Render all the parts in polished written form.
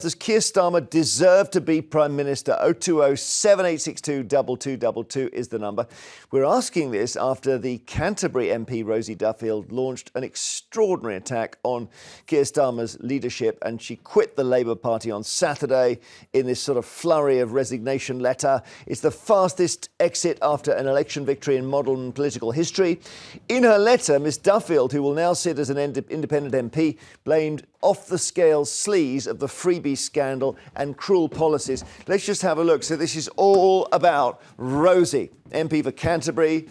Does Keir Starmer deserve to be Prime Minister? 020 7862 2222 is the number. We're asking this after the Canterbury MP Rosie Duffield launched an extraordinary attack on Keir Starmer's leadership, and she quit the Labour Party on Saturday in this sort of flurry of resignation letter. It's the fastest exit after an election victory in modern political history. In her letter, Miss Duffield, who will now sit as an independent MP, blamed off-the-scale sleaze of the freebies scandal and cruel policies. Let's just have a look. So this is all about Rosie, MP for Canterbury,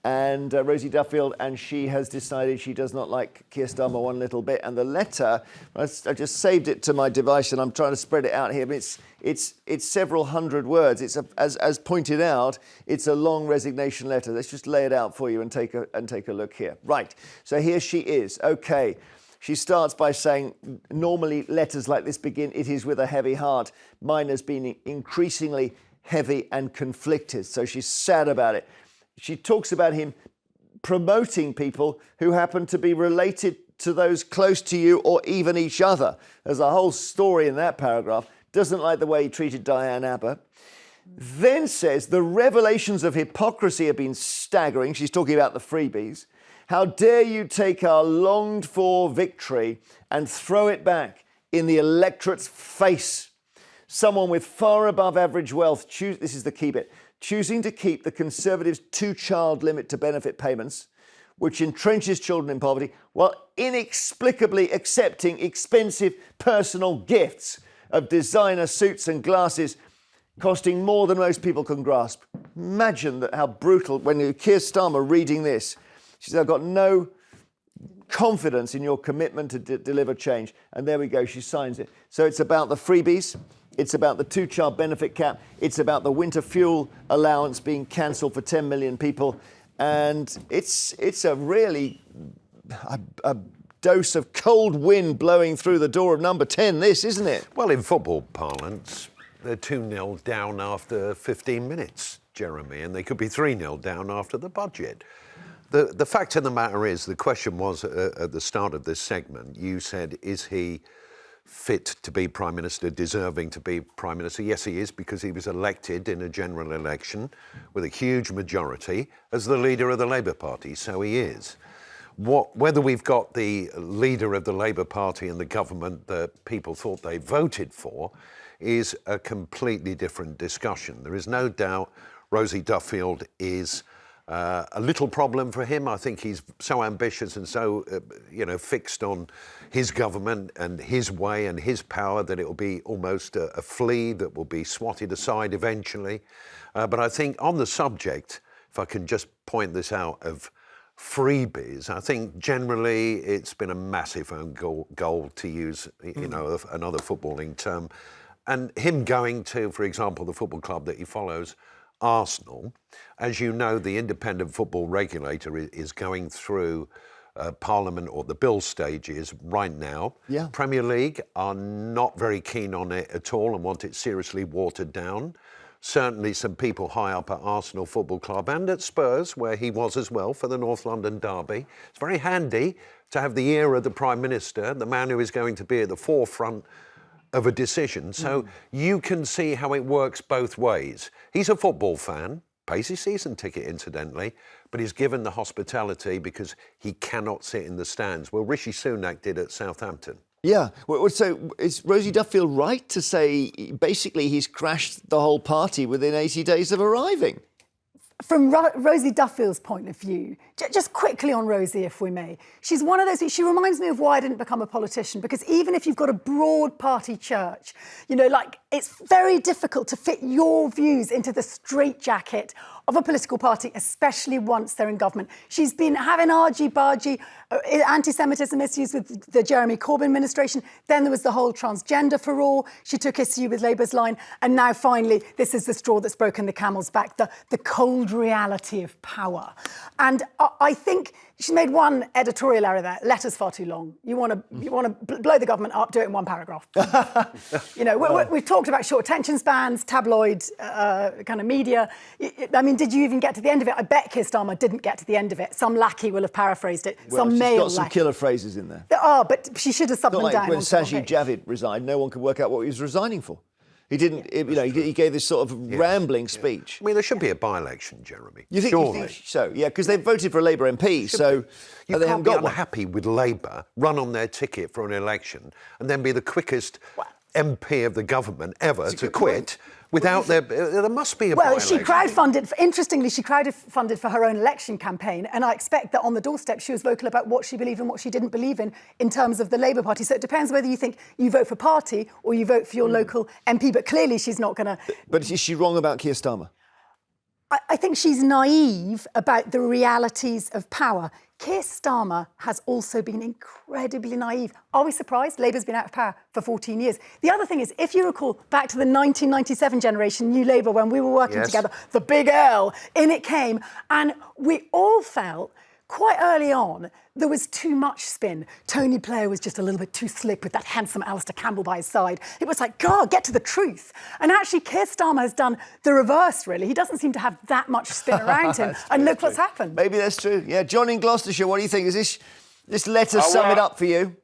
and Rosie Duffield, and she has decided she does not like Keir Starmer one little bit. And the letter, I just saved it to my device, and I'm trying to spread it out here. But it's several hundred words. It's as pointed out, it's a long resignation letter. Let's just lay it out for you and take a look here. Right. So here she is. Okay. She starts by saying, normally letters like this begin, "It is with a heavy heart." Mine has been increasingly heavy and conflicted. So she's sad about it. She talks about him promoting people who happen to be related to those close to you or even each other. There's a whole story in that paragraph. Doesn't like the way he treated Diane Abbott. Then says the revelations of hypocrisy have been staggering. She's talking about the freebies. How dare you take our longed-for victory and throw it back in the electorate's face? Someone with far above average wealth, this is the key bit, choosing to keep the Conservatives' two-child limit to benefit payments, which entrenches children in poverty, while inexplicably accepting expensive personal gifts of designer suits and glasses costing more than most people can grasp. Imagine how brutal, when you Keir Starmer reading this. She said, "I've got no confidence in your commitment to deliver change." And there we go, she signs it. So it's about the freebies, it's about the two-child benefit cap, it's about the winter fuel allowance being cancelled for 10 million people. And it's a really a dose of cold wind blowing through the door of number 10, this, isn't it? Well, in football parlance, they're 2-0 down after 15 minutes, Jeremy, and they could be 3-0 down after the budget. The fact of the matter is, the question was at the start of this segment, you said, is he fit to be Prime Minister, deserving to be Prime Minister? Yes, he is, because he was elected in a general election with a huge majority as the leader of the Labour Party, so he is. Whether we've got the leader of the Labour Party and the government that people thought they voted for is a completely different discussion. There is no doubt Rosie Duffield is a little problem for him. I think he's so ambitious and so, fixed on his government and his way and his power that it will be almost a flea that will be swatted aside eventually. But I think on the subject, if I can just point this out, of freebies, I think generally it's been a massive own goal to use, another footballing term. And him going to, for example, the football club that he follows, Arsenal, as you know, the independent football regulator is going through Parliament, or the bill stages right now. Yeah. Premier League are not very keen on it at all and want it seriously watered down. Certainly some people high up at Arsenal Football Club and at Spurs, where he was as well for the North London derby. It's very handy to have the ear of the Prime Minister, the man who is going to be at the forefront of a decision. So you can see how it works both ways. He's a football fan, pays his season ticket incidentally, but he's given the hospitality because he cannot sit in the stands. Well, Rishi Sunak did at Southampton. Yeah. So is Rosie Duffield right to say basically he's crashed the whole party within 80 days of arriving? From Rosie Duffield's point of view, just quickly on Rosie, if we may, she's one of those, she reminds me of why I didn't become a politician, because even if you've got a broad party church, it's very difficult to fit your views into the straitjacket of a political party, especially once they're in government. She's been having argy-bargy, anti-Semitism issues with the Jeremy Corbyn administration. Then there was the whole transgender for all. She took issue with Labour's line. And now, finally, this is the straw that's broken the camel's back, the cold reality of power. And I think she made one editorial error there. Letter's far too long. You want to blow the government up, do it in one paragraph. We've talked about short attention spans, tabloid kind of media. I mean, did you even get to the end of it? I bet Keir Starmer didn't get to the end of it. Some lackey will have paraphrased it. Well, some male got some killer phrases in there. There are, but she should have subbed them Not down. like when Sajid Javid resigned, no one could work out what he was resigning for. He didn't, he gave this sort of rambling speech. I mean, there should be a by-election, Jeremy. You think so? Yeah, because they voted for a Labour MP, so you they can't haven't be got unhappy with Labour, run on their ticket for an election, and then be the quickest MP of the government ever to quit without there must be a by-election. She crowdfunded, interestingly, she crowdfunded for her own election campaign, and I expect that on the doorstep she was vocal about what she believed and what she didn't believe in terms of the Labour Party. So it depends whether you think you vote for party or you vote for your local MP, but clearly she's not going to... But is she wrong about Keir Starmer? I think she's naive about the realities of power. Keir Starmer has also been incredibly naive. Are we surprised? Labour's been out of power for 14 years. The other thing is, if you recall back to the 1997 generation, New Labour, when we were working together, the big L, in it came, and we all felt quite early on there was too much spin. Tony Blair was just a little bit too slick with that handsome Alistair Campbell by his side. It was like, God, get to the truth. And actually, Keir Starmer has done the reverse, really. He doesn't seem to have that much spin around him. And look what's happened. Maybe that's true. Yeah, John in Gloucestershire, what do you think? Is this letter sum it up for you?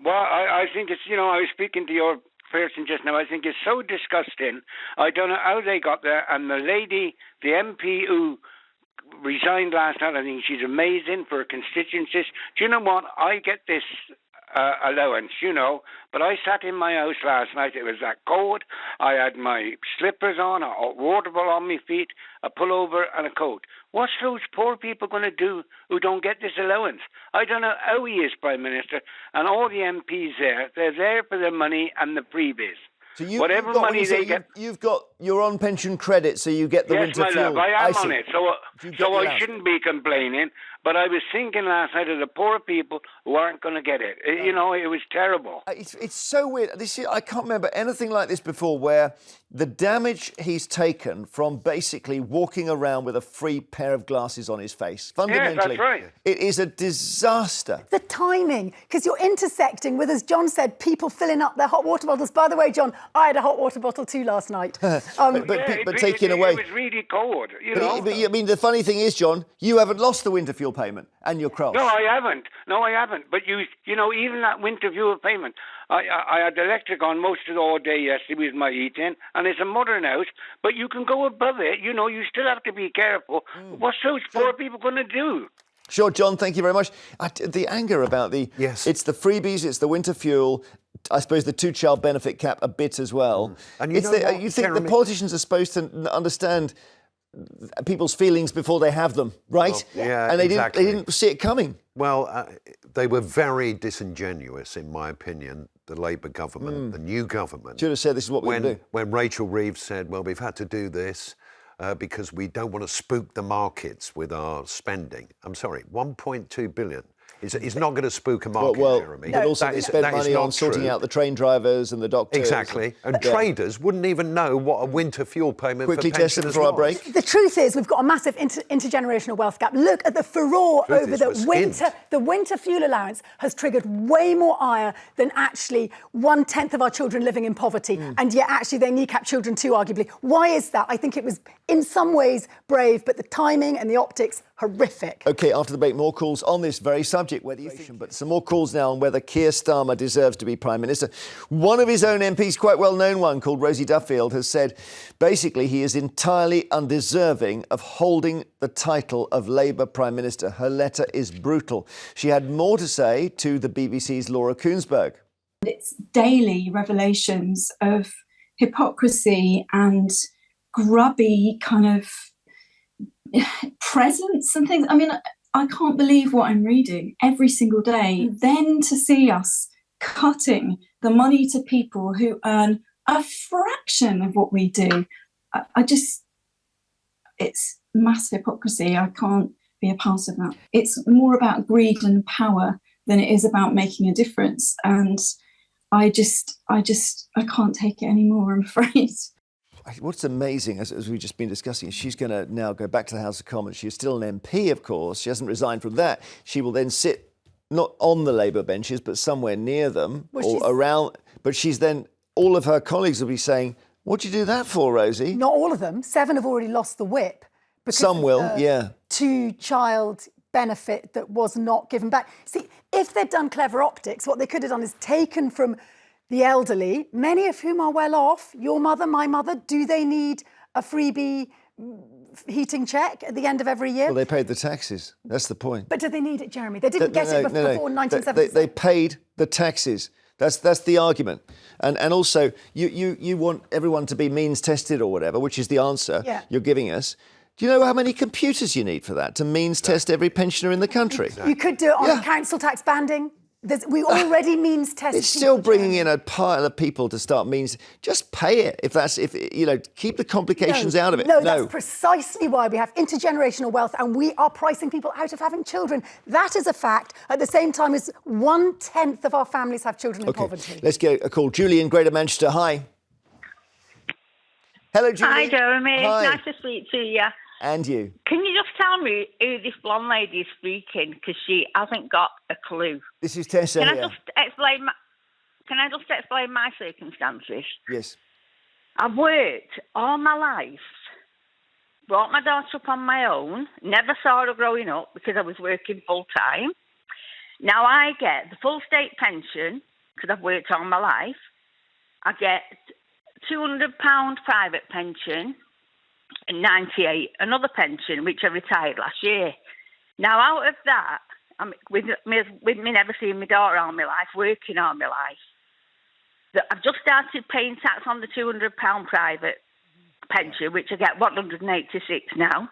Well, I think it's, I was speaking to your person just now. I think it's so disgusting. I don't know how they got there. And the lady, the MP who resigned last night, I think she's amazing for her constituencies. Do you know what? I get this allowance, but I sat in my house last night. It was that cold. I had my slippers on, a hot water bottle on my feet, a pullover and a coat. What's those poor people going to do who don't get this allowance? I don't know how he is Prime Minister, and all the MPs they're there for the money and the freebies. So whatever money they get, you're on pension credit, so you get the winter fuel. Yes, my love, I am on it, so I shouldn't be complaining. But I was thinking last night of the poor people who aren't going to get it. It was terrible. It's so weird. I can't remember anything like this before, where the damage he's taken from basically walking around with a free pair of glasses on his face. Fundamentally, that's right. It is a disaster. The timing, because you're intersecting with, as John said, people filling up their hot water bottles. By the way, John, I had a hot water bottle too last night. but taken away. It was really cold, But I mean, the funny thing is, John, you haven't lost the winter fuel payment, and you're cross. No, I haven't. But even that winter fuel payment, I had electric on most of the all day yesterday with my heating, and it's a modern house, but you can go above it. You still have to be careful. What's those poor people going to do? Sure, John, thank you very much. The anger about it's the freebies, it's the winter fuel, I suppose the two-child benefit cap a bit as well. And you think Jeremy, the politicians are supposed to understand people's feelings before they have them, right? Well, yeah, and they didn't see it coming. Well, they were very disingenuous, in my opinion, the Labour government, the new government. Should have said this is what we do. When Rachel Reeves said, well, we've had to do this because we don't want to spook the markets with our spending. I'm sorry, 1.2 billion. Is not going to spook a market, Jeremy. But also they spend money on sorting out the train drivers and the doctors. Exactly. And traders wouldn't even know what a winter fuel payment Quickly for pensioners before our break. The truth is we've got a massive intergenerational wealth gap. Look at the furore over the winter. The winter fuel allowance has triggered way more ire than actually 1/10 of our children living in poverty. And yet actually they kneecap children too, arguably. Why is that? I think it was in some ways brave, but the timing and the optics, horrific. OK, after the break, more calls on this very subject, whether you think, but some more calls now on whether Keir Starmer deserves to be Prime Minister. One of his own MPs, quite well-known one, called Rosie Duffield, has said basically he is entirely undeserving of holding the title of Labour Prime Minister. Her letter is brutal. She had more to say to the BBC's Laura Koonsberg. It's daily revelations of hypocrisy and grubby kind of presence and things. I mean, I can't believe what I'm reading every single day. Then to see us cutting the money to people who earn a fraction of what we do, it's mass hypocrisy. I can't be a part of that. It's more about greed and power than it is about making a difference. And I can't take it anymore, I'm afraid. what's amazing, as we've just been discussing, is she's going to now go back to the House of Commons. She's still an MP, of course. She hasn't resigned from that. She will then sit not on the Labour benches, but somewhere near them or around. But she's then, all of her colleagues will be saying, what'd you do that for, Rosie? Not all of them. 7 have already lost the whip. Some will, yeah. 2-child benefit that was not given back. See, if they'd done clever optics, what they could have done is taken from the elderly, many of whom are well off, your mother, my mother, do they need a freebie heating check at the end of every year? Well, they paid the taxes. That's the point. But do they need it, Jeremy? They didn't get it before 1976. They paid the taxes. That's the argument. And also, you want everyone to be means tested or whatever, which is the answer you're giving us. Do you know how many computers you need for that, to means test every pensioner in the country? You could do it on a council tax banding. We already means test. It's still bringing in a pile of people to start means. Just pay it keep the complications out of it. No, that's precisely why we have intergenerational wealth, and we are pricing people out of having children. That is a fact. At the same time as 1/10 of our families have children in poverty. Let's get a call. Julie in Greater Manchester. Hi. Hello, Julie. Hi, Jeremy. Hi. Nice to speak to you. And you. Can you just tell me who this blonde lady is speaking? Because she hasn't got a clue. This is Tessa Can here. I just explain my circumstances? Yes. I've worked all my life, brought my daughter up on my own, never saw her growing up because I was working full time. Now I get the full state pension because I've worked all my life. I get £200 private pension and 98 another pension, which I retired last year. Now out of that, with me never seeing my daughter all my life, working all my life, I've just started paying tax on the £200 private pension, which I get 186 now.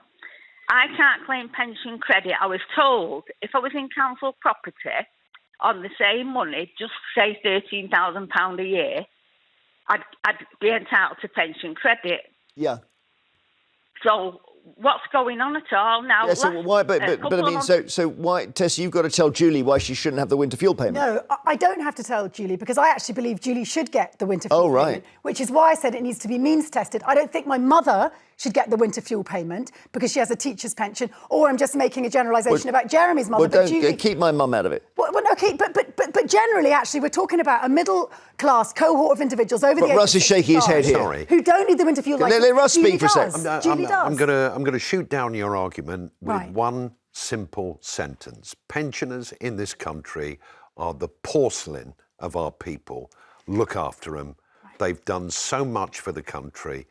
I can't claim pension credit. I was told if I was in council property on the same money, just say £13,000 a year, I'd be entitled to pension credit. Yeah. So what's going on at all now? Yeah, so why? But I mean, so why, Tessa? You've got to tell Julie why she shouldn't have the winter fuel payment. No, I don't have to tell Julie because I actually believe Julie should get the winter fuel payment, which is why I said it needs to be means tested. I don't think my mother should get the winter fuel payment because she has a teacher's pension, or I'm just making a generalisation about Jeremy's mother. Well, don't keep my mum out of it. Well, okay, but generally, actually, we're talking about a middle-class cohort of individuals over the age Russ of is shaking his head here. Sorry. Who don't need the winter fuel. Let Russ speak for a second. Julie does. I'm going to shoot down your argument with one simple sentence. Pensioners in this country are the porcelain of our people. Look after them. They've done so much for the country.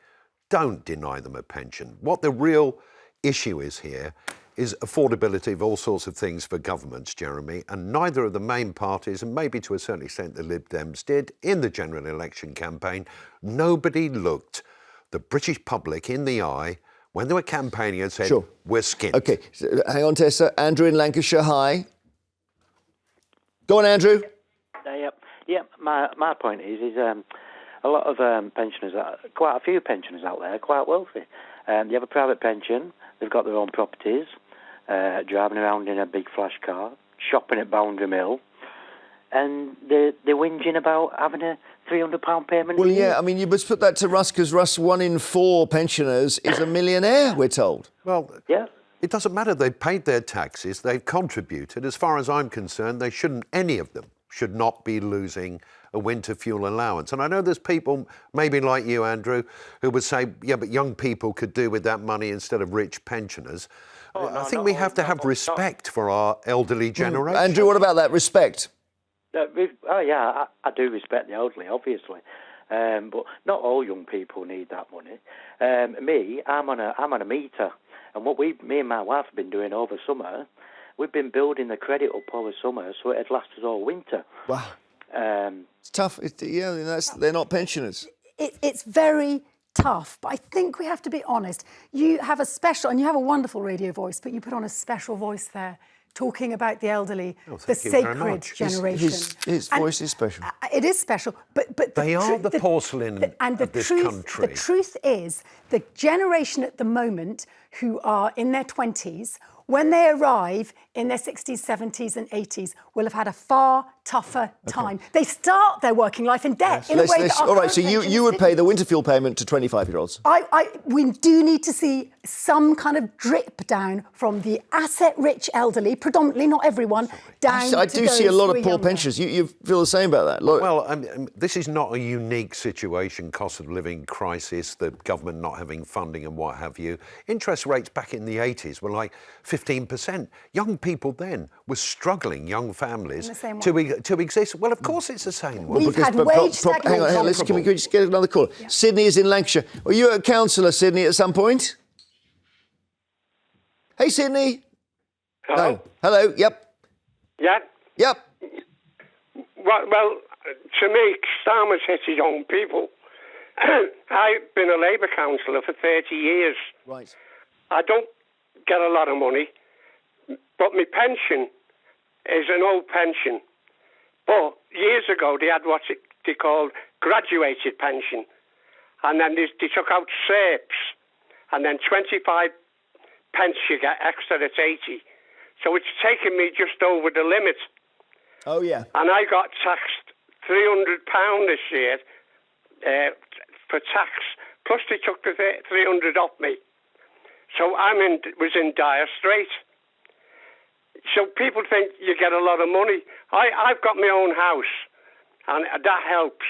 Don't deny them a pension. What the real issue is here is affordability of all sorts of things for governments, Jeremy, and neither of the main parties, and maybe to a certain extent the Lib Dems did, in the general election campaign, nobody looked the British public in the eye when they were campaigning and said, we're skint. OK, so, hang on, Tessa. Andrew in Lancashire, hi. Go on, Andrew. Yep. My point is a lot of pensioners, quite a few pensioners out there, are quite wealthy. They have a private pension, they've got their own properties, driving around in a big flash car, shopping at Boundary Mill, and they're whinging about having a £300 payment. Well, yeah, I mean, you must put that to Russ, because Russ, 1 in 4 pensioners is a millionaire, we're told. Well, yeah. It doesn't matter. They've paid their taxes, they've contributed. As far as I'm concerned, any of them should not be losing a winter fuel allowance. And I know there's people, maybe like you, Andrew, who would say, yeah, but young people could do with that money instead of rich pensioners. I think we have to have respect for our elderly generation. Andrew, what about that respect? I do respect the elderly, obviously. But not all young people need that money. I'm on a meter. And what me and my wife have been doing over summer, we've been building the credit up over summer so it'd last us all winter. Wow. It's tough. They're not pensioners. It's very tough, but I think we have to be honest. You have and you have a wonderful radio voice, but you put on a special voice there, talking about the elderly, the sacred generation. His voice is special. It is special, but they are the porcelain of this country. The truth is, the generation at the moment who are in their 20s when they arrive in their 60s, 70s and 80s, will have had a far tougher time. They start their working life in debt in a way that our all right, so current you would pensioners pay the winter fuel payment to 25-year-olds? We do need to see some kind of drip down from the asset-rich elderly, predominantly, not everyone, down I to do those see a lot who of are poor younger. pensioners. You feel the same about that? Well, this is not a unique situation, cost of living crisis, the government not having funding and what have you. Interest rates back in the 80s were like 15%. Young people then were struggling, young families, to exist. Well, of course it's the same. We've had wage stagnation. Hang on, can we just get another call? Yeah. Sydney is in Lancashire. Were you a councillor, Sydney, at some point? Hey, Sydney. Hello? No. Hello, yep. Yeah? Yep. Well, to me, Starmer's hit his own people. I've been a Labour councillor for 30 years. Right. I don't get a lot of money, but my pension is an old pension. But years ago, they had what they called graduated pension. And then they took out SERPs. And then 25 pence you get extra at 80. So it's taken me just over the limit. Oh, yeah. And I got taxed £300 this year for tax. Plus they took the 300 off me. So was in dire straits. So people think you get a lot of money. I've got my own house, and that helps.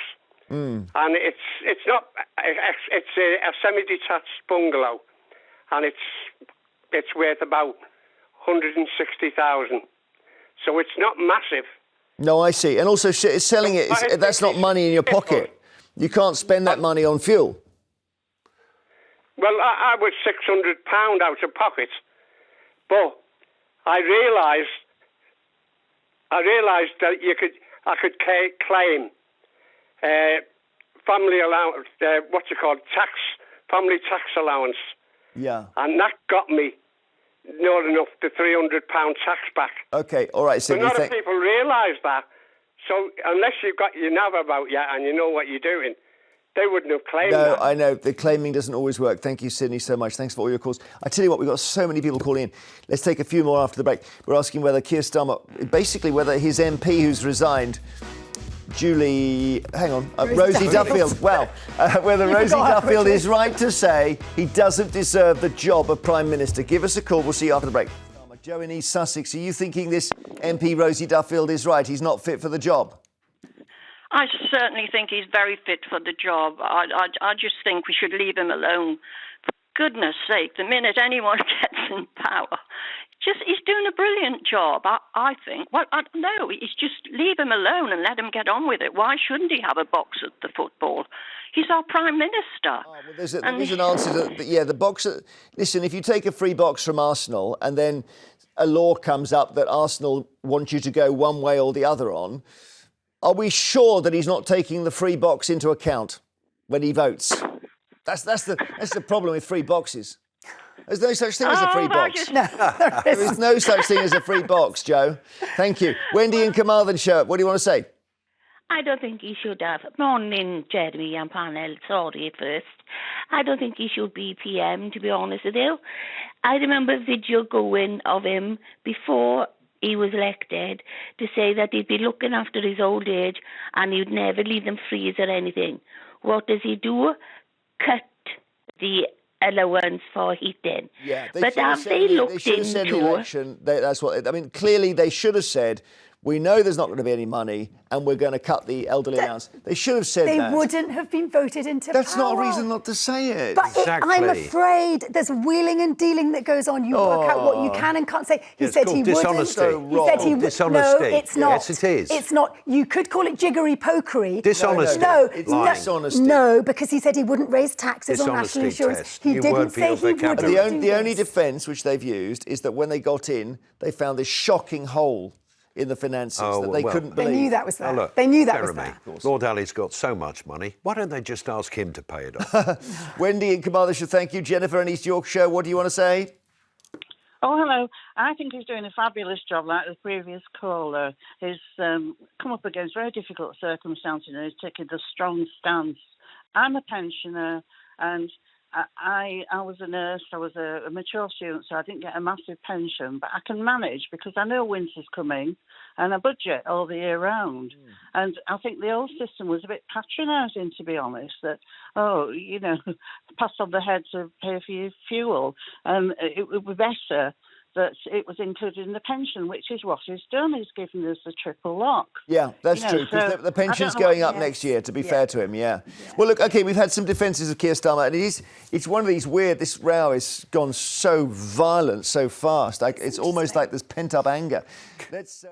And it's not. It's a semi-detached bungalow, and it's worth about 160,000. So it's not massive. No, I see. And also, selling it, that's not money in your pocket. You can't spend that money on fuel. Well, I was £600 out of pocket, but I realised that I could claim family allowance, family tax allowance. Yeah. And that got me not enough the £300 tax back. Okay, all right, Sydney. But not if people realise that. So unless you've got your nav about you and you know what you're doing, they wouldn't have claimed that. No, I know. The claiming doesn't always work. Thank you, Sydney, so much. Thanks for all your calls. I tell you what, we've got so many people calling in. Let's take a few more after the break. We're asking whether Keir Starmer, basically whether his MP who's resigned, Rosie Duffield. Well, whether Rosie Duffield is right to say he doesn't deserve the job of Prime Minister. Give us a call. We'll see you after the break. Joe in East Sussex, are you thinking this MP Rosie Duffield is right? He's not fit for the job? I certainly think he's very fit for the job. I just think we should leave him alone. For goodness sake, the minute anyone gets in power, he's doing a brilliant job, I think. Well, no, it's just leave him alone and let him get on with it. Why shouldn't he have a box at the football? He's our Prime Minister. Oh, well, there's an answer to the box. Listen, if you take a free box from Arsenal and then a law comes up that Arsenal want you to go one way or the other on, are we sure that he's not taking the free box into account when he votes? That's the problem with free boxes. There's no such thing as a free box. There is no such thing as a free box, Joe. Thank you. Wendy in Carmarthenshire, what do you want to say? I don't think he should have. Morning, Jeremy and Panel. Sorry at first. I don't think he should be PM, to be honest with you. I remember a video going of him before he was elected to say that he'd be looking after his old age and he'd never leave them freeze or anything. What does he do? Cut the allowance for heating. Yeah, but have they looked into... That's what... I mean, clearly they should have said, we know there's not going to be any money and we're going to cut the elderly allowance. They should have said that. They wouldn't have been voted into That's power. not a reason not to say it. But I'm afraid there's wheeling and dealing that goes on. You work out what you can and can't say. He said he dishonesty. wouldn't. He said he would. Dishonesty. No, it's not. Yes, it is. It's not. You could call it jiggery-pokery. Dishonesty. No, it's dishonesty. No, because he said he wouldn't raise taxes on national insurance. Test. He didn't say he would. The only defence which they've used is that when they got in, they found this shocking hole in the finances that they couldn't believe. They knew that was there. Look, they knew that was there. Lord Ali's got so much money. Why don't they just ask him to pay it off? Wendy in Carmarthenshire, thank you. Jennifer in East Yorkshire, what do you want to say? Oh, hello. I think he's doing a fabulous job, like the previous caller. He's come up against very difficult circumstances and he's taken a strong stance. I'm a pensioner and I was a nurse, I was a mature student, so I didn't get a massive pension, but I can manage because I know winter's coming and I budget all the year round. And I think the old system was a bit patronising, to be honest, that, pass on the head to pay for your fuel. It would be better that it was included in the pension, which is what he's done. He's given us the triple lock. Yeah, that's true, because the pension's going up next year, to be fair to him, yeah. Well, look, OK, we've had some defences of Keir Starmer, and it's one of these weird, this row has gone so violent, so fast. It's almost like there's pent-up anger. Let's...